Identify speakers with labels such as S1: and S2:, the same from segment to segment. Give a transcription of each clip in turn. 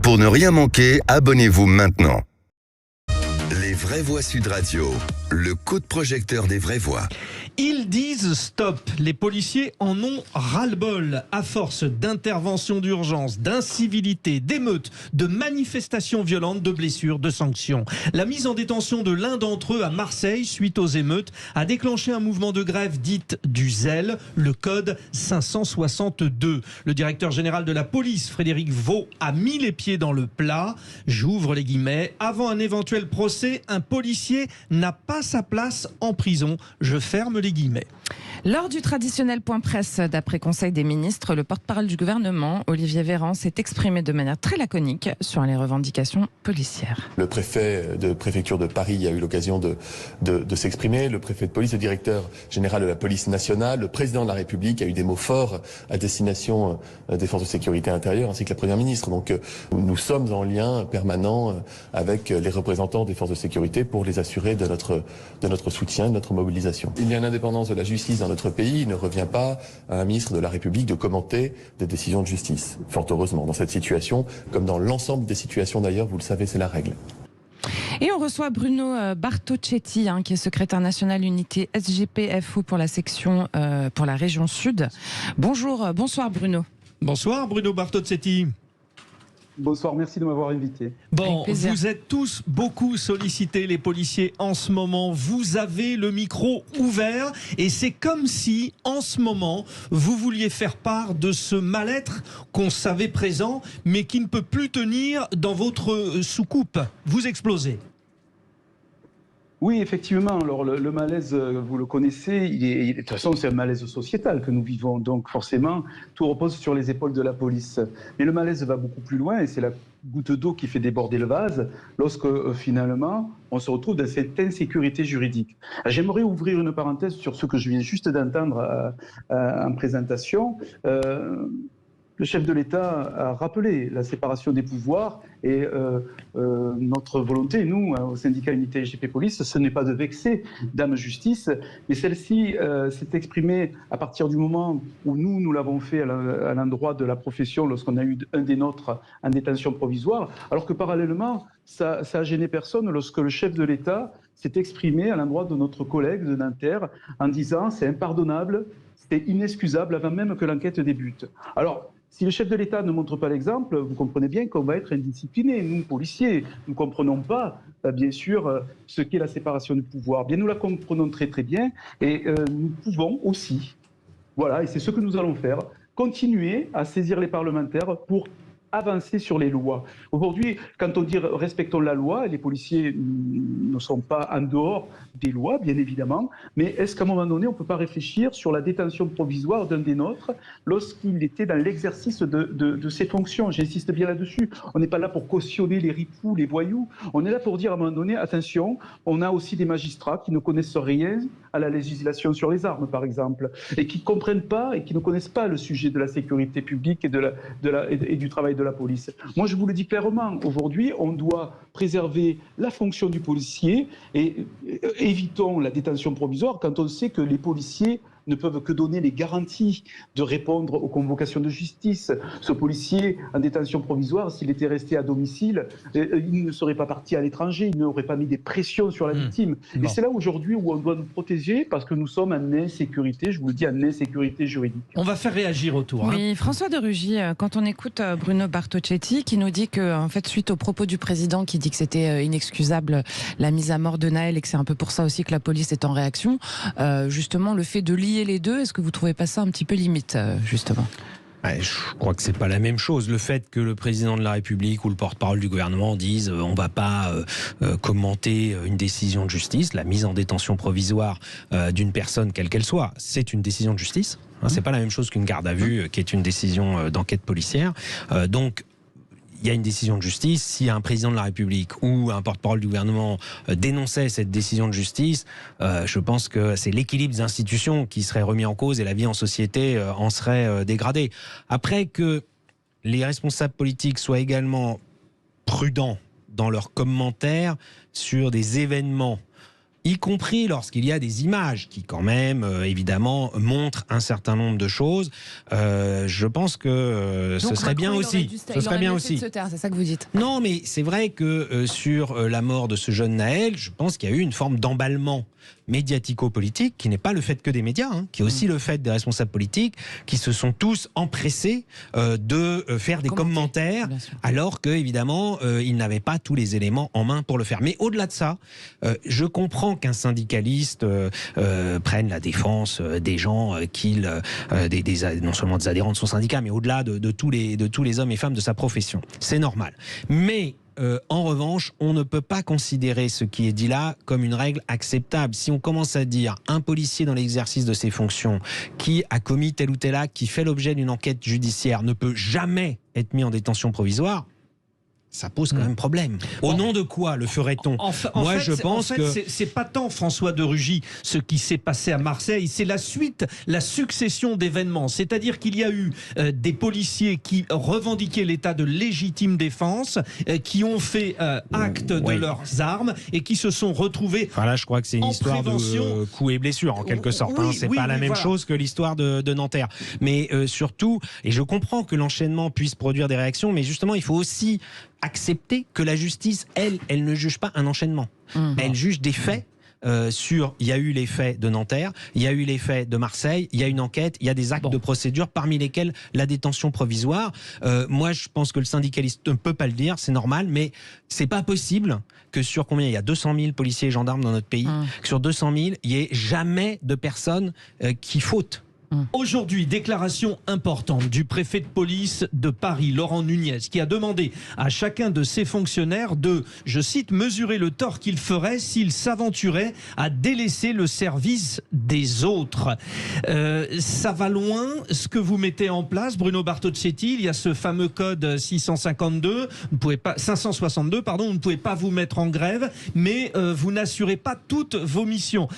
S1: Pour ne rien manquer, abonnez-vous maintenant. Les Vraies Voix Sud Radio, le coup de projecteur des vraies voix.
S2: Ils disent stop. Les policiers en ont ras-le-bol. À force d'interventions d'urgence, d'incivilités, d'émeutes, de manifestations violentes, de blessures, de sanctions. La mise en détention de l'un d'entre eux à Marseille, suite aux émeutes, a déclenché un mouvement de grève dite du zèle, le code 562. Le directeur général de la police, Frédéric Vaux, a mis les pieds dans le plat. J'ouvre les guillemets. Avant un éventuel procès, un policier n'a pas sa place en prison. Je ferme les guillemets.
S3: Lors du traditionnel point presse d'après Conseil des ministres, le porte-parole du gouvernement, Olivier Véran, s'est exprimé de manière très laconique sur les revendications policières.
S4: Le préfet de préfecture de Paris a eu l'occasion de s'exprimer, le préfet de police, le directeur général de la police nationale, le président de la République a eu des mots forts à destination des forces de sécurité intérieure ainsi que la première ministre. Donc nous sommes en lien permanent avec les représentants des forces de sécurité pour les assurer de notre soutien, de notre mobilisation. Il y a une indépendance de la justice dans notre pays, il ne revient pas à un ministre de la République de commenter des décisions de justice. Fort heureusement, dans cette situation, comme dans l'ensemble des situations d'ailleurs, vous le savez, c'est la règle.
S3: Et on reçoit Bruno Bartocchetti, qui est secrétaire national unité SGPFU pour la section pour la région Sud. Bonsoir Bruno.
S2: Bonsoir Bruno Bartocchetti.
S5: Bonsoir, merci de m'avoir invité.
S2: Bon, vous êtes tous beaucoup sollicités, les policiers, en ce moment. Vous avez le micro ouvert et c'est comme si, en ce moment, vous vouliez faire part de ce mal-être qu'on savait présent, mais qui ne peut plus tenir dans votre soucoupe. Vous explosez.
S5: Oui, effectivement. Alors, le malaise, vous le connaissez, de toute façon, c'est un malaise sociétal que nous vivons. Donc, forcément, tout repose sur les épaules de la police. Mais le malaise va beaucoup plus loin et c'est la goutte d'eau qui fait déborder le vase lorsque, finalement, on se retrouve dans cette insécurité juridique. J'aimerais ouvrir une parenthèse sur ce que je viens juste d'entendre en présentation. Le chef de l'État a rappelé la séparation des pouvoirs et notre volonté, nous, au syndicat Unité SGP Police, ce n'est pas de vexer Dame Justice, mais celle-ci s'est exprimée à partir du moment où nous l'avons fait à l'endroit de la profession lorsqu'on a eu un des nôtres en détention provisoire, alors que parallèlement, ça a gêné personne lorsque le chef de l'État s'est exprimé à l'endroit de notre collègue de Nanterre en disant « c'est impardonnable, c'est inexcusable » avant même que l'enquête débute. Alors, si le chef de l'État ne montre pas l'exemple, vous comprenez bien qu'on va être indisciplinés. Nous, policiers, nous ne comprenons pas, bien sûr, ce qu'est la séparation du pouvoir. Bien, nous la comprenons très très bien et nous pouvons aussi, voilà, et c'est ce que nous allons faire, continuer à saisir les parlementaires pour avancer sur les lois. Aujourd'hui, quand on dit respectons la loi, les policiers ne sont pas en dehors des lois, bien évidemment, mais est-ce qu'à un moment donné, on ne peut pas réfléchir sur la détention provisoire d'un des nôtres lorsqu'il était dans l'exercice de ses fonctions? J'insiste bien là-dessus. On n'est pas là pour cautionner les ripoux, les voyous. On est là pour dire à un moment donné, attention, on a aussi des magistrats qui ne connaissent rien à la législation sur les armes, par exemple, et qui ne comprennent pas et qui ne connaissent pas le sujet de la sécurité publique et du travail de la police. Moi, je vous le dis clairement, aujourd'hui, on doit préserver la fonction du policier et évitons la détention provisoire quand on sait que les policiers ne peuvent que donner les garanties de répondre aux convocations de justice. Ce policier en détention provisoire, s'il était resté à domicile, il ne serait pas parti à l'étranger, il n'aurait pas mis des pressions sur la victime. Bon. Et c'est là aujourd'hui où on doit nous protéger parce que nous sommes en insécurité, je vous le dis, en insécurité juridique.
S2: On va faire réagir autour.
S3: Oui, François de Rugy, quand on écoute Bruno Bartocchetti qui nous dit que, en fait, suite aux propos du président qui dit que c'était inexcusable la mise à mort de Nahel et que c'est un peu pour ça aussi que la police est en réaction, justement, le fait de lier les deux, est-ce que vous ne trouvez pas ça un petit peu limite, justement ?
S6: Je crois que c'est pas la même chose. Le fait que le président de la République ou le porte-parole du gouvernement dise on va pas commenter une décision de justice, la mise en détention provisoire d'une personne quelle qu'elle soit, c'est une décision de justice. C'est pas la même chose qu'une garde à vue qui est une décision d'enquête policière. Donc il y a une décision de justice. Si un président de la République ou un porte-parole du gouvernement dénonçait cette décision de justice, je pense que c'est l'équilibre des institutions qui serait remis en cause et la vie en société en serait dégradée. Après, que les responsables politiques soient également prudents dans leurs commentaires sur des événements y compris lorsqu'il y a des images qui quand même, évidemment, montrent un certain nombre de choses, je pense que ce serait bien aussi. Ce serait bien aussi.
S3: C'est ça que vous dites.
S6: Non, mais c'est vrai que sur la mort de ce jeune Naël, je pense qu'il y a eu une forme d'emballement médiatico-politique qui n'est pas le fait que des médias, qui est aussi le fait des responsables politiques qui se sont tous empressés de faire des commentaires alors que évidemment ils n'avaient pas tous les éléments en main pour le faire. Mais au-delà de ça, je comprends qu'un syndicaliste prenne la défense des gens non seulement des adhérents de son syndicat, mais au-delà de tous les hommes et femmes de sa profession. C'est normal. Mais en revanche, on ne peut pas considérer ce qui est dit là comme une règle acceptable. Si on commence à dire un policier dans l'exercice de ses fonctions qui a commis tel ou tel acte, qui fait l'objet d'une enquête judiciaire, ne peut jamais être mis en détention provisoire, ça pose quand même problème. Au nom de quoi le ferait-on? Moi, je pense que
S2: c'est pas tant François de Rugy ce qui s'est passé à Marseille, c'est la suite, la succession d'événements. C'est-à-dire qu'il y a eu des policiers qui revendiquaient l'état de légitime défense, qui ont fait acte de leurs armes et qui se sont retrouvés.
S6: Enfin là, je crois que c'est une histoire de coups et blessures en quelque sorte. C'est pas la même chose que l'histoire de Nanterre. Mais surtout, et je comprends que l'enchaînement puisse produire des réactions, mais justement, il faut aussi accepter que la justice, elle ne juge pas un enchaînement. Elle juge des faits. Il y a eu les faits de Nanterre, il y a eu les faits de Marseille, il y a une enquête, il y a des actes de procédure parmi lesquels la détention provisoire. Moi, je pense que le syndicaliste ne peut pas le dire, c'est normal, mais c'est pas possible que sur combien il y a 200 000 policiers et gendarmes dans notre pays, que sur 200 000, il n'y ait jamais de personnes qui fautent.
S2: Aujourd'hui, déclaration importante du préfet de police de Paris, Laurent Nunez, qui a demandé à chacun de ses fonctionnaires de, je cite, mesurer le tort qu'il ferait s'il s'aventurait à délaisser le service des autres. Ça va loin, ce que vous mettez en place, Bruno Bartocchetti. Il y a ce fameux code 562, vous ne pouvez pas, 562, pardon, vous ne pouvez pas vous mettre en grève, mais vous n'assurez pas toutes vos missions.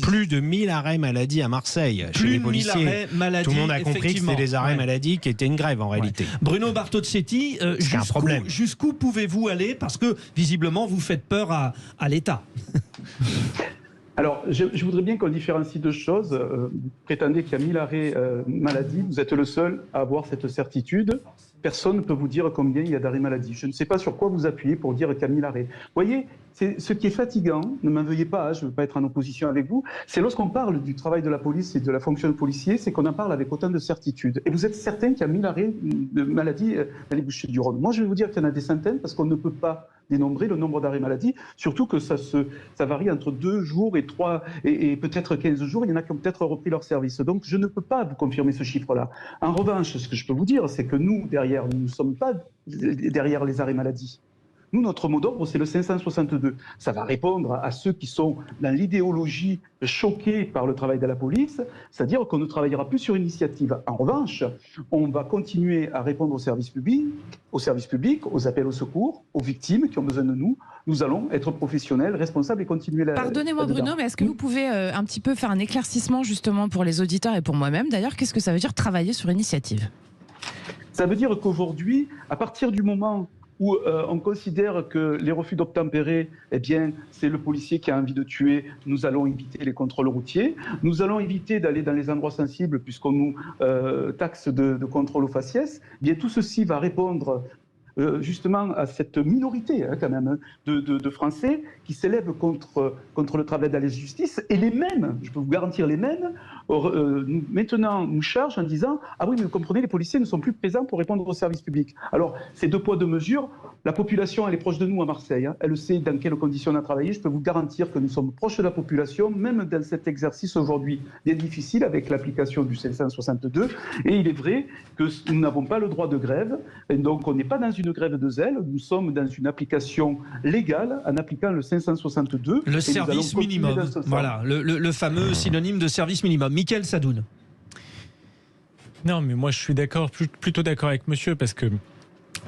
S6: Plus de 1000 arrêts maladie à Marseille. Chez les policiers.
S2: Maladie,
S6: tout le monde a compris que c'était des arrêts maladie qui étaient une grève en réalité.
S2: Bruno Bartocchetti, jusqu'où pouvez-vous aller? Parce que visiblement vous faites peur à l'État.
S5: Alors, je voudrais bien qu'on différencie deux choses. Vous prétendez qu'il y a 1000 arrêts maladie, vous êtes le seul à avoir cette certitude. Personne ne peut vous dire combien il y a d'arrêts maladie. Je ne sais pas sur quoi vous appuyez pour dire qu'il y a 1000 arrêts. Vous voyez, ce qui est fatigant, ne m'en veuillez pas, je ne veux pas être en opposition avec vous, c'est lorsqu'on parle du travail de la police et de la fonction de policier, c'est qu'on en parle avec autant de certitude. Et vous êtes certain qu'il y a 1000 arrêts de maladie dans les Bouches-du-Rhône. Moi, je vais vous dire qu'il y en a des centaines parce qu'on ne peut pas dénombrer le nombre d'arrêts maladie, surtout que ça varie entre 2 jours et 3 et peut-être 15 jours. Il y en a qui ont peut-être repris leur service. Donc, je ne peux pas vous confirmer ce chiffre-là. En revanche, ce que je peux vous dire, c'est que nous, derrière, nous ne sommes pas derrière les arrêts maladie. Nous, notre mot d'ordre, c'est le 562. Ça va répondre à ceux qui sont dans l'idéologie choqués par le travail de la police, c'est-à-dire qu'on ne travaillera plus sur initiative. En revanche, on va continuer à répondre aux services publics, aux appels au secours, aux victimes qui ont besoin de nous. Nous allons être professionnels, responsables et continuer la...
S3: Pardonnez-moi Bruno, mais est-ce que vous pouvez un petit peu faire un éclaircissement justement pour les auditeurs et pour moi-même d'ailleurs, qu'est-ce que ça veut dire travailler sur initiative?
S5: Ça veut dire qu'aujourd'hui, à partir du moment où on considère que les refus d'obtempérer, eh bien, c'est le policier qui a envie de tuer, nous allons éviter les contrôles routiers, nous allons éviter d'aller dans les endroits sensibles puisqu'on nous taxe de contrôle aux faciès, eh bien, tout ceci va répondre justement à cette minorité quand même de Français qui s'élèvent contre le travail de la justice, et les mêmes, je peux vous garantir les mêmes, maintenant nous chargent en disant « Ah oui, mais vous comprenez, les policiers ne sont plus présents pour répondre aux services publics ». Alors, c'est 2 poids 2 mesures. La population, elle est proche de nous à Marseille. Elle sait dans quelles conditions on a travaillé. Je peux vous garantir que nous sommes proches de la population, même dans cet exercice aujourd'hui bien difficile avec l'application du 562. Et il est vrai que nous n'avons pas le droit de grève. Et donc, on n'est pas dans une grève de zèle. Nous sommes dans une application légale en appliquant le 562.
S2: Le service minimum. Voilà, le fameux synonyme de service minimum. Mickaël Sadoun.
S7: Non, mais moi je suis plutôt d'accord avec monsieur, parce que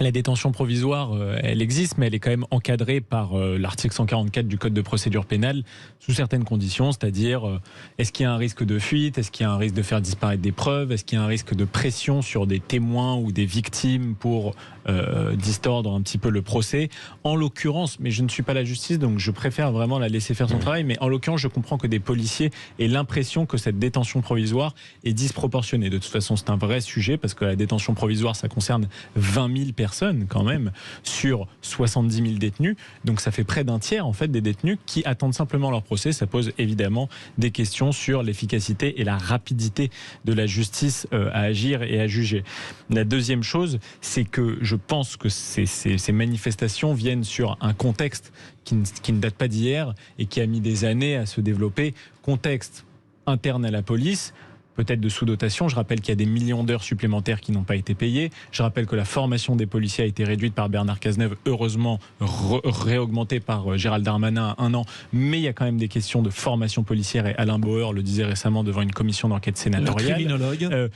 S7: La détention provisoire, elle existe, mais elle est quand même encadrée par l'article 144 du Code de procédure pénale sous certaines conditions, c'est-à-dire est-ce qu'il y a un risque de fuite, est-ce qu'il y a un risque de faire disparaître des preuves, est-ce qu'il y a un risque de pression sur des témoins ou des victimes pour distordre un petit peu le procès. En l'occurrence, mais je ne suis pas la justice, donc je préfère vraiment la laisser faire son travail, mais en l'occurrence, je comprends que des policiers aient l'impression que cette détention provisoire est disproportionnée. De toute façon, c'est un vrai sujet, parce que la détention provisoire, ça concerne 20 000 personnes quand même, sur 70 000 détenus. Donc ça fait près d'un tiers en fait des détenus qui attendent simplement leur procès. Ça pose évidemment des questions sur l'efficacité et la rapidité de la justice à agir et à juger. La deuxième chose, c'est que je pense que ces manifestations viennent sur un contexte qui ne date pas d'hier et qui a mis des années à se développer. Contexte interne à la police, peut-être de sous-dotation. Je rappelle qu'il y a des millions d'heures supplémentaires qui n'ont pas été payées. Je rappelle que la formation des policiers a été réduite par Bernard Cazeneuve, heureusement réaugmentée par Gérald Darmanin à 1 an. Mais il y a quand même des questions de formation policière, et Alain Bauer le disait récemment devant une commission d'enquête sénatoriale.
S2: Le criminologue.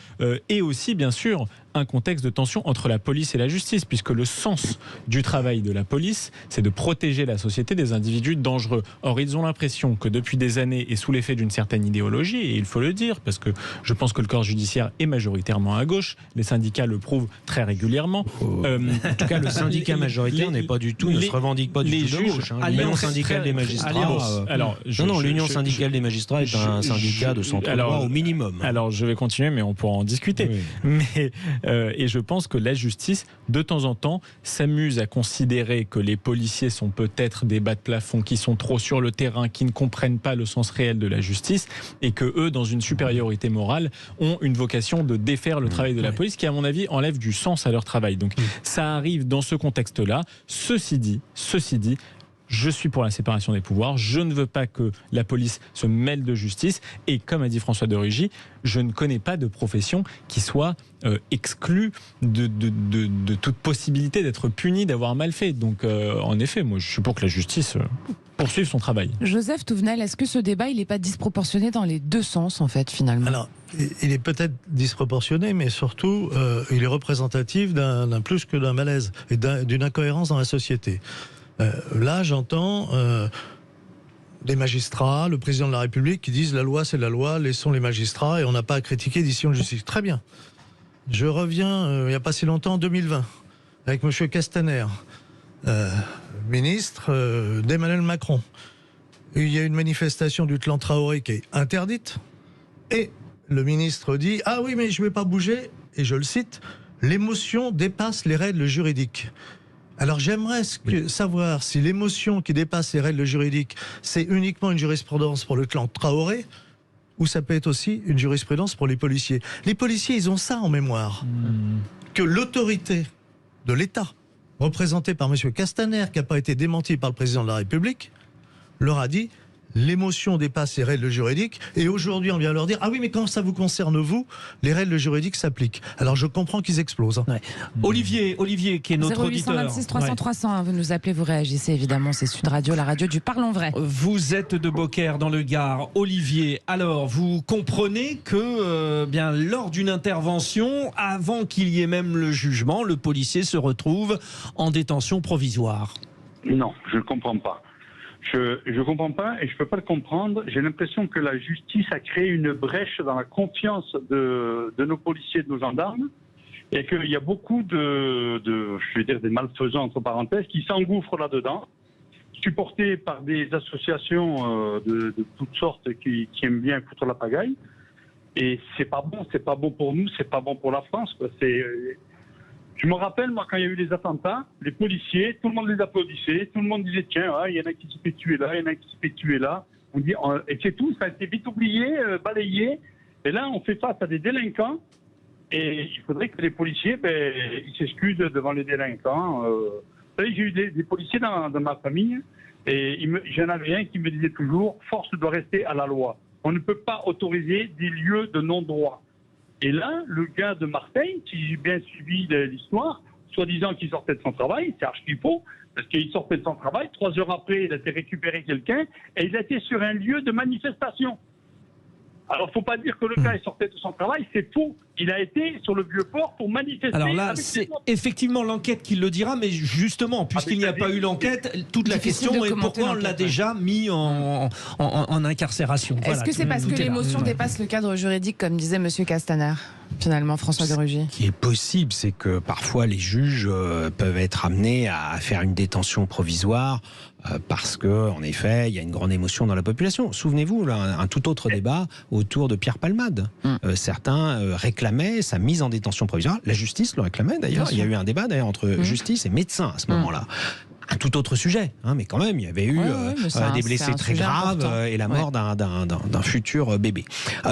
S7: Et aussi, bien sûr, un contexte de tension entre la police et la justice, puisque le sens du travail de la police, c'est de protéger la société des individus dangereux. Or, ils ont l'impression que depuis des années, et sous l'effet d'une certaine idéologie, et il faut le dire, parce que je pense que le corps judiciaire est majoritairement à gauche, les syndicats le prouvent très régulièrement.
S6: En tout cas, le syndicat majoritaire ne se revendique pas du tout de gauche. L'Union syndicale des magistrats. L'Union syndicale des magistrats est un syndicat de centre droit au minimum.
S7: Alors, je vais continuer, mais on pourra en discuter. Oui. Et je pense que la justice, de temps en temps, s'amuse à considérer que les policiers sont peut-être des bas de plafond, qui sont trop sur le terrain, qui ne comprennent pas le sens réel de la justice, et que eux, dans une supériorité morale, ont une vocation de défaire le travail de la police, qui, à mon avis, enlève du sens à leur travail. Donc, ça arrive dans ce contexte-là. Ceci dit, je suis pour la séparation des pouvoirs. Je ne veux pas que la police se mêle de justice. Et comme a dit François de Rugy, je ne connais pas de profession qui soit exclue de toute possibilité d'être punie, d'avoir mal fait. Donc, en effet, moi, je suis pour que la justice poursuive son travail.
S3: Joseph Touvenel, est-ce que ce débat, il n'est pas disproportionné dans les deux sens, en fait, finalement ?
S8: Alors, il est peut-être disproportionné, mais surtout, il est représentatif d'un plus que d'un malaise et d'une incohérence dans la société. Là, j'entends des magistrats, le président de la République qui disent la loi c'est la loi, laissons les magistrats et on n'a pas à critiquer décision de justice. Très bien. Je reviens il n'y a pas si longtemps, en 2020, avec M. Castaner, ministre d'Emmanuel Macron. Il y a une manifestation du clan Traoré qui est interdite et le ministre dit « Ah oui, mais je ne vais pas bouger » et je le cite « L'émotion dépasse les règles juridiques ». Alors j'aimerais savoir si l'émotion qui dépasse les règles juridiques, c'est uniquement une jurisprudence pour le clan Traoré, ou ça peut être aussi une jurisprudence pour les policiers. Les policiers, ils ont ça en mémoire, que l'autorité de l'État, représentée par M. Castaner, qui n'a pas été démenti par le président de la République, leur a dit... L'émotion dépasse les règles juridiques et aujourd'hui on vient leur dire « Ah oui mais quand ça vous concerne vous, les règles juridiques s'appliquent ». Alors je comprends qu'ils explosent. Ouais.
S2: Olivier qui est notre
S3: 0826 300 300, vous nous appelez, vous réagissez évidemment, c'est Sud Radio, la radio du Parlons Vrai.
S2: Vous êtes de Beaucaire dans le Gard. Olivier, alors vous comprenez que bien lors d'une intervention, avant qu'il y ait même le jugement, le policier se retrouve en détention provisoire?
S9: Non, je ne comprends pas. Je ne comprends pas et je ne peux pas le comprendre. J'ai l'impression que la justice a créé une brèche dans la confiance de nos policiers, de nos gendarmes, et qu'il y a beaucoup je vais dire des malfaisants, entre parenthèses, qui s'engouffrent là-dedans, supportés par des associations de toutes sortes qui aiment bien foutre la pagaille. Et c'est pas bon pour nous, c'est pas bon pour la France, quoi. Je me rappelle, moi, quand il y a eu les attentats, les policiers, tout le monde les applaudissait, tout le monde disait, tiens, il y en a qui se fait tuer là, il y en a qui se fait tuer là. On dit, et c'est tout, ça a été vite oublié, balayé. Et là, on fait face à des délinquants, et il faudrait que les policiers, ils s'excusent devant les délinquants. Vous savez, j'ai eu des policiers dans ma famille, et j'en avais un qui me disait toujours, force doit rester à la loi. On ne peut pas autoriser des lieux de non-droit. Et là, le gars de Marseille, qui j'ai bien suivi l'histoire, soi-disant qu'il sortait de son travail, c'est archi faux, parce qu'il sortait de son travail, 3 heures après, il a été récupérer quelqu'un, et il était sur un lieu de manifestation. Alors, il ne faut pas dire que le gars est sorti de son travail, c'est faux. Il a été sur le Vieux-Port pour manifester.
S2: Alors là,
S9: avec
S2: c'est
S9: les autres.
S2: effectivement l'enquête qui le dira, mais justement, puisqu'il n'y a pas eu l'enquête, toute la
S3: Difficile
S2: question
S3: de
S2: est
S3: commenter
S2: pourquoi on l'a
S3: l'enquête,
S2: déjà mis en incarcération.
S3: Est-ce
S2: Voilà,
S3: que c'est parce que
S2: tout est là.
S3: l'émotion dépasse le cadre juridique, comme disait Monsieur Castaner, finalement, François de Rugy?
S6: Ce qui est possible, c'est que parfois les juges peuvent être amenés à faire une détention provisoire parce que, en effet, il y a une grande émotion dans la population. Souvenez-vous, là, un tout autre débat autour de Pierre Palmade. Certains réclamaient sa mise en détention provisoire. La justice le réclamait d'ailleurs. Il y a eu un débat d'ailleurs entre justice et médecins à ce moment-là. Un tout autre sujet, hein, mais quand même, il y avait eu des blessés très graves et la mort d'un futur bébé.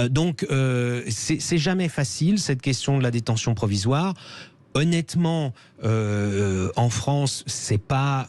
S6: Donc, c'est jamais facile, cette question de la détention provisoire. Honnêtement, en France, c'est pas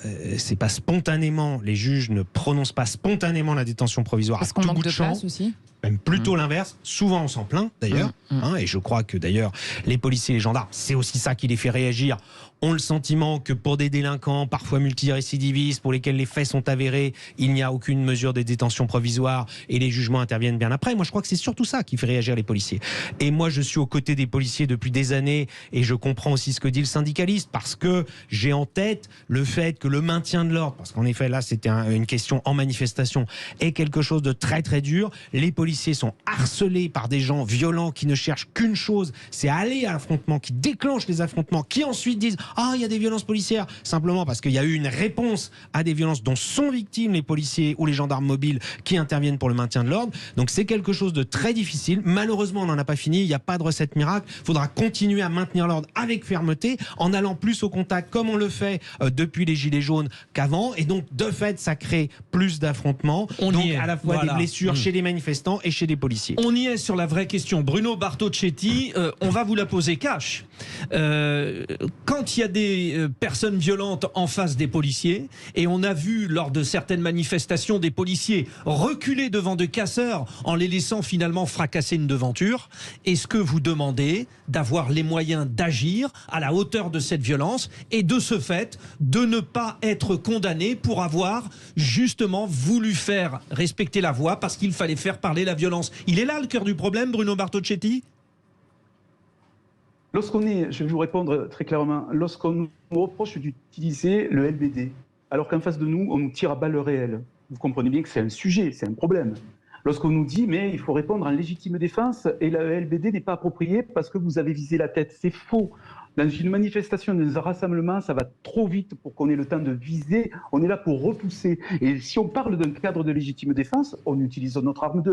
S6: spontanément, les juges ne prononcent pas spontanément la détention provisoire
S3: Parce
S6: à
S3: qu'on
S6: tout
S3: manque
S6: bout de
S3: de
S6: champ.
S3: place aussi.
S6: Même plutôt l'inverse. Souvent, on s'en plaint, d'ailleurs. Et je crois que, d'ailleurs, les policiers et les gendarmes, c'est aussi ça qui les fait réagir, ont le sentiment que pour des délinquants, parfois multirécidivistes, pour lesquels les faits sont avérés, il n'y a aucune mesure de détention provisoire et les jugements interviennent bien après. Moi, je crois que c'est surtout ça qui fait réagir les policiers. Et moi, je suis aux côtés des policiers depuis des années et je comprends aussi ce que dit le syndicaliste parce que j'ai en tête le fait que le maintien de l'ordre, parce qu'en effet, là, c'était une question en manifestation, est quelque chose de très, très dur. Les policiers sont harcelés par des gens violents qui ne cherchent qu'une chose, c'est aller à l'affrontement, qui déclenchent les affrontements, qui ensuite disent « Ah, il y a des violences policières », simplement parce qu'il y a eu une réponse à des violences dont sont victimes les policiers ou les gendarmes mobiles qui interviennent pour le maintien de l'ordre. Donc c'est quelque chose de très difficile. Malheureusement, on n'en a pas fini, il n'y a pas de recette miracle. Il faudra continuer à maintenir l'ordre avec fermeté, en allant plus au contact, comme on le fait depuis les Gilets jaunes qu'avant. Et donc, de fait, ça crée plus d'affrontements. Donc, à la fois des blessures chez les manifestants et chez les policiers.
S2: On y est sur la vraie question. Bruno Bartocchetti, on va vous la poser cash. Quand il y a des personnes violentes en face des policiers, et on a vu lors de certaines manifestations des policiers reculer devant de casseurs en les laissant finalement fracasser une devanture, est-ce que vous demandez d'avoir les moyens d'agir à la hauteur de cette violence et de ce fait de ne pas être condamné pour avoir justement voulu faire respecter la voie parce qu'il fallait faire parler la violence? Il est là le cœur du problème, Bruno Bartocchetti?
S5: Je vais vous répondre très clairement, lorsqu'on nous reproche d'utiliser le LBD, alors qu'en face de nous, on nous tire à balles réelles, vous comprenez bien que c'est un sujet, c'est un problème. Lorsqu'on nous dit, mais il faut répondre en légitime défense et le LBD n'est pas approprié parce que vous avez visé la tête, c'est faux. Dans une manifestation, dans un rassemblement, ça va trop vite pour qu'on ait le temps de viser. On est là pour repousser. Et si on parle d'un cadre de légitime défense, on utilise notre arme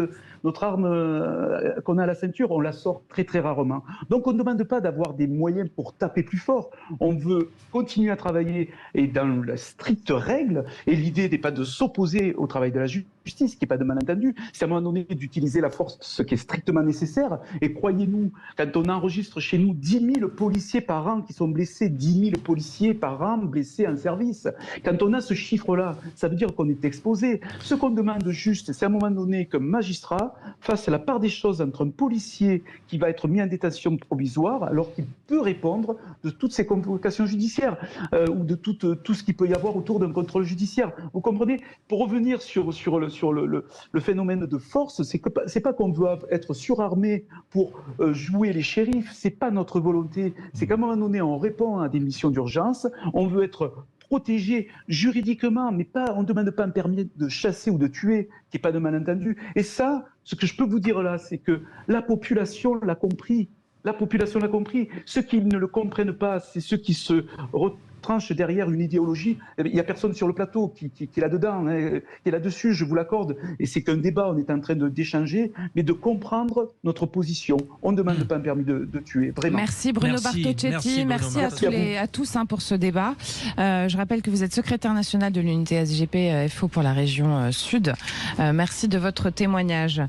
S5: qu'on a à la ceinture, on la sort très très rarement. Donc on ne demande pas d'avoir des moyens pour taper plus fort. On veut continuer à travailler et dans la stricte règle. Et l'idée n'est pas de s'opposer au travail de la justice, qui n'est pas de malentendu. C'est à un moment donné d'utiliser la force, ce qui est strictement nécessaire. Et croyez-nous, quand on enregistre chez nous 10 000 policiers par an qui sont blessés, 10 000 policiers par an blessés en service. Quand on a ce chiffre-là, ça veut dire qu'on est exposé. Ce qu'on demande juste, c'est à un moment donné qu'un magistrat fasse la part des choses entre un policier qui va être mis en détention provisoire, alors qu'il peut répondre de toutes ces convocations judiciaires ou de tout ce qu'il peut y avoir autour d'un contrôle judiciaire. Vous comprenez? Pour revenir sur le phénomène de force, c'est pas qu'on doit être surarmé pour jouer les shérifs, c'est pas notre volonté. C'est qu'à un moment donné, on répond à des missions d'urgence, on veut être protégé juridiquement, mais on ne demande pas un permis de chasser ou de tuer, qui n'est pas de malentendu. Et ça, ce que je peux vous dire là, c'est que la population l'a compris. La population l'a compris. Ceux qui ne le comprennent pas, c'est ceux qui se retranchent derrière une idéologie. Il n'y a personne sur le plateau qui est là-dedans, hein, qui est là-dessus, je vous l'accorde. Et c'est qu'un débat, on est en train d'échanger, mais de comprendre notre position. On ne demande pas un permis de tuer, vraiment.
S3: Merci Bruno Bartocchetti, merci à tous pour ce débat. Je rappelle que vous êtes secrétaire national de l'unité SGP FO pour la région Sud. Merci de votre témoignage.